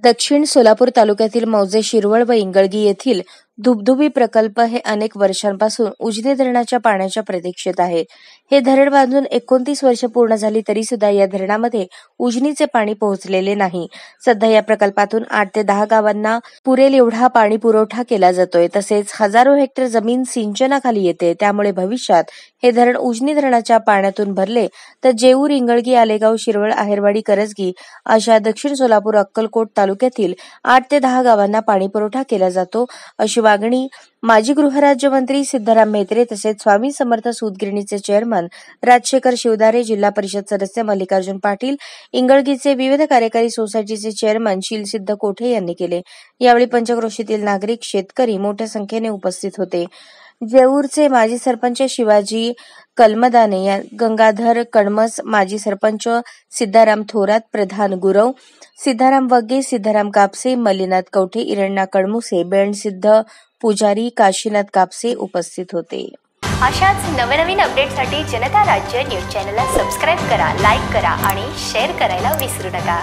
दक्षिण सोलापूर तालुक्यातील मौजे, शिरवळ व इंगळगी येथील धुबधुबी प्रकल्प हे अनेक वर्षांपासून उजनी धरणाच्या पाण्याच्या प्रतीक्षेत आहे. हे धरण बांधून 29 वर्ष पूर्ण झाली तरी सुद्धा या धरणामध्ये उजनीचे पाणी पोहोचलेले नाही. सध्या या प्रकल्पातून 8 ते 10 गावांना पुरेल एवढा पाणी पुरवठा केला जातोय. तसेच हजारो हेक्टर जमीन सिंचनाखाली येते. त्यामुळे भविष्यात हे धरण उजनी धरणाच्या पाण्यातून भरले तर जेऊर, इंगळगी, आलेगाव, शिरवळ, आहेरवाडी, करजगी अशा दक्षिण सोलापूर, अक्कलकोट तालुक्यातील 8 ते 10 गावांना पाणी पुरवठा केला जातो, अशी मागणी माजी गृहराज्यमंत्री सिद्धाराम म्हेत्रे तसेच स्वामी समर्थ सूतगिरणीचे चेअरमन राजशेखर शिवदारे, जिल्हा परिषद सदस्य मल्लिकार्जुन पाटील, इंगळगीचे विविध कार्यकारी सोसायटीचे चेअरमन शीलसिद्ध कोठे यांनी केले. यावेळी पंचक्रोशीतील नागरिक, शेतकरी मोठ्या संख्येने उपस्थित होते. जेऊरचे माजी सरपंच शिवाजी कलमदाने, गंगाधर कणमस, माजी सरपंच सिद्धाराम थोरात, प्रधान गुरव, सिद्धाराम वग्गे, सिद्धाराम कापसे, मल्लीनाथ कवठे, इरण्णा कडमुसे, बेणसिद्ध पुजारी, काशीनाथ कापसे उपस्थित होते. अशाच नवनवीन अपडेटसाठी जनता राज्य न्यूज चॅनलला सबस्क्राईब करा, लाईक करा आणि शेअर करायला विसरू नका.